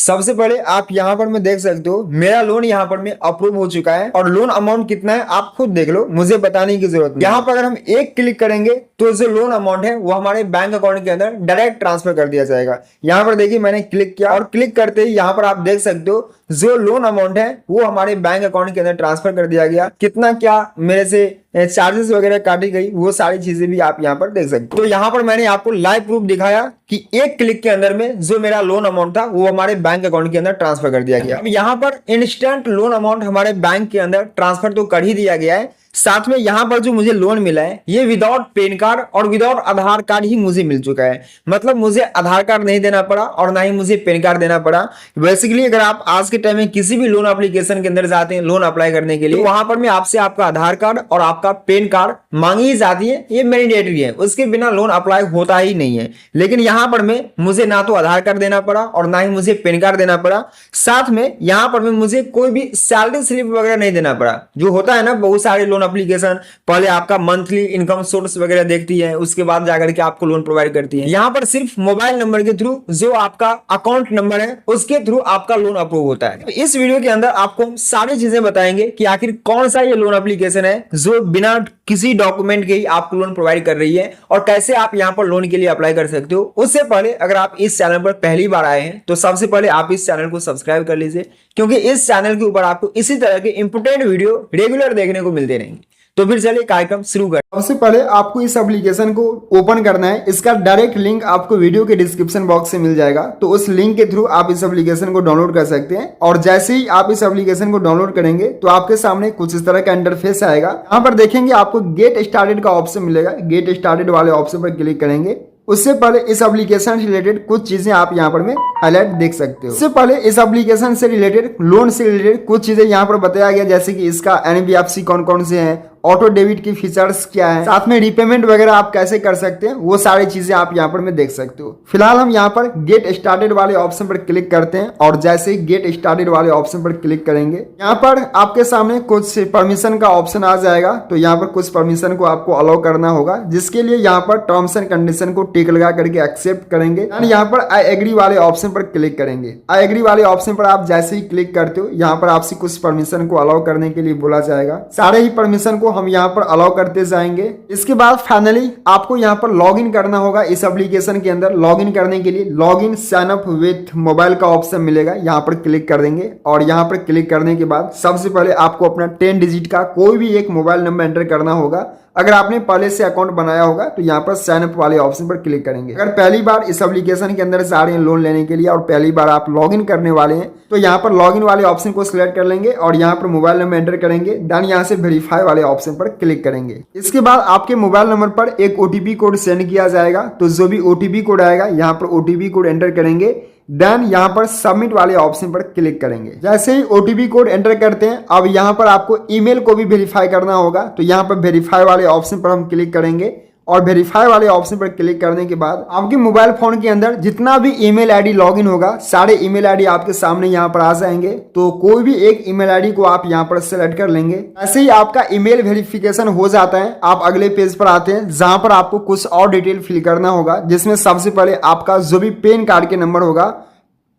सबसे पहले आप यहाँ पर मैं देख सकते हो मेरा लोन यहाँ पर में अप्रूव हो चुका है और लोन अमाउंट कितना है आप खुद देख लो, मुझे बताने की जरूरत नहीं। यहाँ पर अगर हम एक क्लिक करेंगे तो जो लोन अमाउंट है वो हमारे बैंक अकाउंट के अंदर डायरेक्ट ट्रांसफर कर दिया जाएगा। यहाँ पर देखिए मैंने क्लिक किया और क्लिक करते ही यहाँ पर आप देख सकते हो जो लोन अमाउंट है वो हमारे बैंक अकाउंट के अंदर ट्रांसफर कर दिया गया। कितना क्या मेरे से चार्जेस वगैरह काटी गई वो सारी चीजें भी आप यहाँ पर देख सकते हो। तो यहाँ पर मैंने आपको लाइव प्रूफ दिखाया कि एक क्लिक के अंदर में जो मेरा लोन अमाउंट था वो हमारे बैंक अकाउंट के अंदर ट्रांसफर कर दिया गया। अब यहाँ पर इंस्टेंट लोन अमाउंट हमारे बैंक के अंदर ट्रांसफर तो कर ही दिया गया है, साथ में यहाँ पर जो मुझे लोन मिला है ये विदाउट पैन कार्ड और विदाउट आधार कार्ड ही मुझे मिल चुका है। मतलब मुझे आधार कार्ड नहीं देना पड़ा और ना ही मुझे पैन कार्ड देना पड़ा। बेसिकली अगर आप आज के टाइम में किसी भी लोन एप्लीकेशन के अंदर जाते हैं लोन अप्लाई करने के लिए तो वहां पर में आपसे आपका आधार कार्ड और आपका पैन कार्ड मांगी ही जाती है, ये मैंडेटरी है, उसके बिना लोन अप्लाई होता ही नहीं है। लेकिन यहाँ पर में मुझे ना तो आधार कार्ड देना पड़ा और ना ही मुझे पैन कार्ड देना पड़ा, साथ में यहाँ पर में मुझे कोई भी सैलरी स्लिप वगैरह नहीं देना पड़ा। जो होता है ना बहुत सारे लोन एप्लीकेशन पहले आपका मंथली इनकम सोर्स वगैरह देखती है, उसके बाद जाकर के आपको लोन प्रोवाइड करती है। यहाँ पर सिर्फ मोबाइल नंबर के थ्रू जो आपका अकाउंट नंबर है उसके थ्रू आपका लोन अप्रूव होता है। तो इस वीडियो के अंदर आपको हम सारी चीजें बताएंगे कि आखिर कौन सा ये लोन एप्लीकेशन है जो बिना किसी डॉक्यूमेंट के ही आपको लोन प्रोवाइड कर रही है और कैसे आप यहाँ पर लोन के लिए अप्लाई कर सकते हो। उससे पहले अगर आप इस चैनल पर पहली बार आए हैं तो सबसे पहले आप इस चैनल को सब्सक्राइब कर लीजिए, क्योंकि इस चैनल के ऊपर आपको इसी तरह के इंपोर्टेंट वीडियो रेगुलर देखने को मिलते रहेंगे। तो फिर चलिए कार्यक्रम शुरू करें। सबसे पहले आपको इस एप्लीकेशन को ओपन करना है। इसका डायरेक्ट लिंक आपको वीडियो के डिस्क्रिप्शन बॉक्स से मिल जाएगा, तो उस लिंक के थ्रू आप इस एप्लीकेशन को डाउनलोड कर सकते हैं। और जैसे ही आप इस एप्लीकेशन को डाउनलोड करेंगे तो आपके सामने कुछ इस तरह का इंटरफेस आएगा। यहाँ पर देखेंगे आपको गेट स्टार्टेड का ऑप्शन मिलेगा, गेट स्टार्टेड वाले ऑप्शन पर क्लिक करेंगे। उससे पहले इस एप्लीकेशन से रिलेटेड कुछ चीजें आप यहाँ पर में हाईलाइट देख सकते हो। उससे पहले इस एप्लीकेशन से रिलेटेड लोन से रिलेटेड कुछ चीजें यहाँ पर बताया गया, जैसे कि इसका एनबीएफसी कौन कौन से हैं, ऑटो डेबिट की फीचर्स क्या है, साथ में रीपेमेंट वगैरह आप कैसे कर सकते हैं, वो सारी चीजें आप यहाँ पर में देख सकते हो। फिलहाल हम यहाँ पर गेट स्टार्टेड वाले ऑप्शन पर क्लिक करते हैं और जैसे ही गेट स्टार्टेड वाले ऑप्शन पर क्लिक करेंगे यहाँ पर आपके सामने कुछ परमिशन का ऑप्शन आ जाएगा। तो यहाँ पर कुछ परमिशन को आपको अलाउ करना होगा, जिसके लिए यहाँ पर टर्म्स एंड कंडीशन को टिक लगा करके एक्सेप्ट करेंगे एंड यहाँ पर आई एग्री वाले ऑप्शन पर क्लिक करेंगे। आई एग्री वाले ऑप्शन पर आप जैसे ही क्लिक करते हो यहाँ पर आपसे कुछ परमिशन को अलाउ करने के लिए बोला जाएगा। सारे ही परमिशन को हम यहाँ पर अलाउ करते जाएंगे। इसके बाद फाइनली आपको यहाँ पर लॉग इन करना होगा इस एप्लीकेशन के अंदर। लॉग इन करने के लिए log in sign up with mobile का ऑप्शन मिलेगा, यहाँ पर क्लिक कर देंगे। और यहाँ पर क्लिक करने के बाद सबसे पहले आपको अपना 10 डिजिट का कोई भी एक मोबाइल नंबर एंटर करना होगा। अगर आपने पहले से अकाउंट बनाया होगा तो यहाँ पर साइन अप वाले ऑप्शन पर क्लिक करेंगे। अगर पहली बार इस एप्लीकेशन के अंदर से आ रहे हैं लोन लेने के लिए और पहली बार आप लॉगिन करने वाले हैं तो यहाँ पर लॉगिन वाले ऑप्शन को सिलेक्ट कर लेंगे और यहाँ पर मोबाइल नंबर एंटर करेंगे। देन यहाँ से वेरीफाई वाले ऑप्शन पर क्लिक करेंगे। इसके बाद आपके मोबाइल नंबर पर एक ओटीपी कोड सेंड किया जाएगा, तो जो भी ओटीपी कोड आएगा यहाँ पर ओटीपी कोड एंटर करेंगे। देन यहाँ पर सबमिट वाले ऑप्शन पर क्लिक करेंगे। जैसे ही ओटीपी कोड एंटर करते हैं अब यहाँ पर आपको ईमेल को भी वेरीफाई करना होगा, तो यहाँ पर वेरीफाई वाले ऑप्शन पर हम क्लिक करेंगे। और वेरीफाई वाले ऑप्शन पर क्लिक करने के बाद आपके मोबाइल फोन के अंदर जितना भी ईमेल आईडी लॉगिन होगा सारे ईमेल आईडी आपके सामने यहाँ पर आ जाएंगे। तो कोई भी एक ईमेल आईडी को आप यहाँ पर सेलेक्ट कर लेंगे। ऐसे ही आपका ईमेल वेरिफिकेशन हो जाता है। आप अगले पेज पर आते हैं जहां पर आपको कुछ और डिटेल फिल करना होगा, जिसमें सबसे पहले आपका जो भी पैन कार्ड के नंबर होगा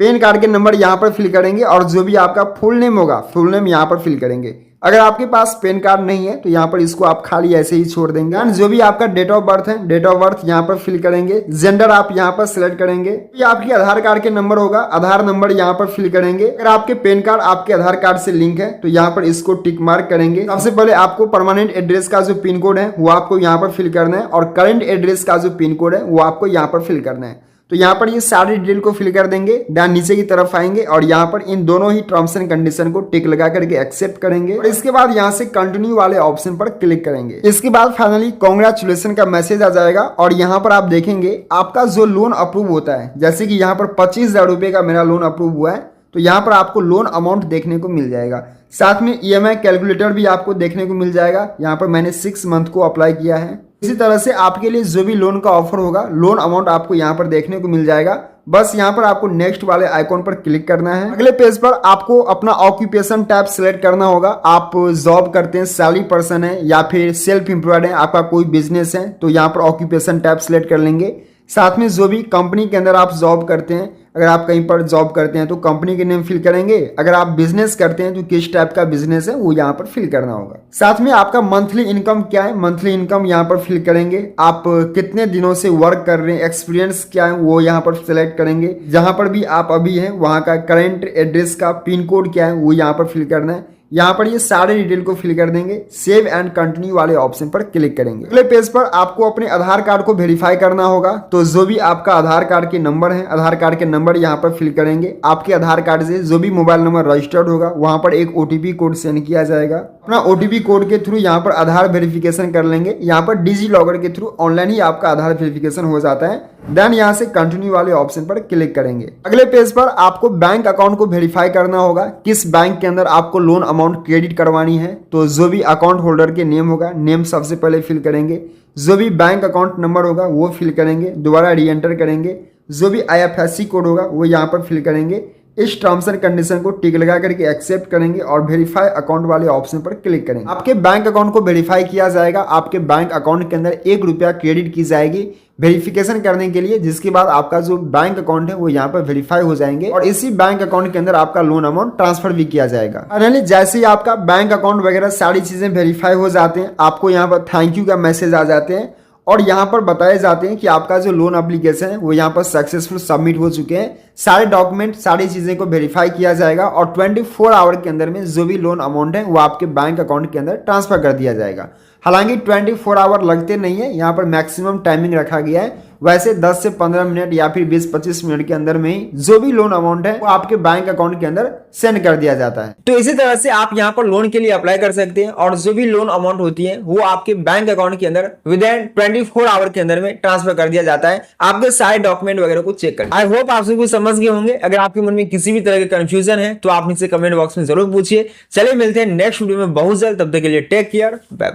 पैन कार्ड के नंबर यहाँ पर फिल करेंगे और जो भी आपका फुल नेम होगा फुल नेम यहाँ पर फिल करेंगे। अगर आपके पास पैन कार्ड नहीं है तो यहाँ पर इसको आप खाली ऐसे ही छोड़ देंगे। एंड जो भी आपका डेट ऑफ बर्थ है डेट ऑफ बर्थ यहाँ पर फिल करेंगे। जेंडर आप यहाँ पर सिलेक्ट करेंगे। ये आपके आधार कार्ड के नंबर होगा, आधार नंबर यहाँ पर फिल करेंगे। अगर आपके पैन कार्ड आपके आधार कार्ड से लिंक है तो यहाँ पर इसको टिक मार्क करेंगे। सबसे पहले आपको परमानेंट एड्रेस का जो पिन कोड है वो आपको यहाँ पर फिल करना है और करंट एड्रेस का जो पिन कोड है वो आपको यहाँ पर फिल करना है। तो यहाँ पर ये सारी डिटेल को फिल कर देंगे। देन नीचे की तरफ आएंगे और यहाँ पर इन दोनों ही टर्म्स एंड कंडीशन को टिक लगा करके एक्सेप्ट करेंगे और इसके बाद यहाँ से कंटिन्यू वाले ऑप्शन पर क्लिक करेंगे। इसके बाद फाइनली कांग्रेचुलेशन का मैसेज आ जाएगा और यहाँ पर आप देखेंगे आपका जो लोन अप्रूव होता है, जैसे कि यहाँ पर 25,000 रुपए का मेरा लोन अप्रूव हुआ है तो यहाँ पर आपको लोन अमाउंट देखने को मिल जाएगा। साथ में ईएमआई कैलकुलेटर भी आपको देखने को मिल जाएगा। यहाँ पर मैंने 6 मंथ को अप्लाई किया है। इसी तरह से आपके लिए जो भी लोन का ऑफर होगा लोन अमाउंट आपको यहाँ पर देखने को मिल जाएगा। बस यहाँ पर आपको नेक्स्ट वाले आइकॉन पर क्लिक करना है। अगले पेज पर आपको अपना ऑक्यूपेशन टैब सिलेक्ट करना होगा। आप जॉब करते हैं, सैलरी पर्सन है या फिर सेल्फ एम्प्लॉयड है, आपका कोई बिजनेस है तो यहाँ पर ऑक्यूपेशन टैब सिलेक्ट कर लेंगे। साथ में जो भी कंपनी के अंदर आप जॉब करते हैं अगर आप कहीं पर जॉब करते हैं तो कंपनी के नेम फिल करेंगे, अगर आप बिजनेस करते हैं तो किस टाइप का बिजनेस है वो यहाँ पर फिल करना होगा। साथ में आपका मंथली इनकम क्या है, मंथली इनकम यहाँ पर फिल करेंगे। आप कितने दिनों से वर्क कर रहे हैं, एक्सपीरियंस क्या है वो यहाँ पर सिलेक्ट करेंगे। जहां पर भी आप अभी हैं वहां का करंट एड्रेस का पिन कोड क्या है वो यहाँ पर फिल करना है। यहाँ पर ये सारे डिटेल को फिल कर देंगे। सेव एंड कंटिन्यू वाले ऑप्शन पर क्लिक करेंगे। अगले पेज पर आपको अपने आधार कार्ड को वेरीफाई करना होगा। तो जो भी आपका आधार कार्ड के नंबर है, आधार कार्ड के नंबर यहाँ पर फिल करेंगे। आपके आधार कार्ड से जो भी मोबाइल नंबर रजिस्टर्ड होगा वहां पर एक ओटीपी कोड सेंड किया जाएगा। अपना ओटीपी कोड के थ्रू यहाँ पर आधार वेरिफिकेशन कर लेंगे। यहाँ पर डिजी लॉगर के थ्रू ऑनलाइन ही आपका आधार वेरिफिकेशन हो जाता है। देन यहाँ से कंटिन्यू वाले ऑप्शन पर क्लिक करेंगे। अगले पेज पर आपको बैंक अकाउंट को वेरीफाई करना होगा, किस बैंक के अंदर आपको लोन अमाउंट क्रेडिट करवानी है। तो जो भी अकाउंट होल्डर के नेम होगा, नेम सबसे पहले फिल करेंगे। जो भी बैंक अकाउंट नंबर होगा वो फिल करेंगे, दोबारा री एंटर करेंगे। जो भी IFSC कोड होगा वो यहाँ पर फिल करेंगे। इस टर्म्स एंड कंडीशन को टिक लगा करके एक्सेप्ट करेंगे और वेरीफाई अकाउंट वाले ऑप्शन पर क्लिक करेंगे। आपके बैंक अकाउंट को वेरीफाई किया जाएगा। आपके बैंक अकाउंट के अंदर 1 रुपया क्रेडिट की जाएगी वेरिफिकेशन करने के लिए, जिसके बाद आपका जो बैंक अकाउंट है वो यहाँ पर वेरीफाई हो जाएंगे और इसी बैंक अकाउंट के अंदर आपका लोन अमाउंट ट्रांसफर भी किया जाएगा। फाइनली जैसे ही आपका बैंक अकाउंट वगैरह सारी चीजें वेरीफाई हो जाते हैं, आपको यहाँ पर थैंक यू का मैसेज आ जाते हैं और यहाँ पर बताए जाते हैं कि आपका जो लोन एप्लीकेशन है वो यहाँ पर सक्सेसफुल सबमिट हो चुके हैं। सारे डॉक्यूमेंट सारी चीजें को वेरीफाई किया जाएगा और 24 आवर के अंदर में जो भी लोन अमाउंट है वो आपके बैंक अकाउंट के अंदर ट्रांसफर कर दिया जाएगा। हालांकि 24 आवर लगते नहीं है, यहाँ पर मैक्सिमम टाइमिंग रखा गया है। वैसे 10 से 15 मिनट या फिर 20-25 मिनट के अंदर में ही जो भी लोन अमाउंट है वो आपके बैंक अकाउंट के अंदर सेंड कर दिया जाता है। तो इसी तरह से आप यहाँ पर लोन के लिए अप्लाई कर सकते हैं और जो भी लोन अमाउंट होती है वो आपके बैंक अकाउंट के अंदर विद इन 24 आवर के अंदर में ट्रांसफर कर दिया जाता है, आपके सारे डॉक्यूमेंट वगैरह को चेक कर। आई होप आप सभी समझ गए होंगे। अगर आपके मन में किसी भी तरह के कंफ्यूजन है तो आप नीचे कमेंट बॉक्स में जरूर पूछिए। चलिए मिलते हैं नेक्स्ट वीडियो में बहुत जल्द, तब तक के लिए टेक केयर, बाय बाय।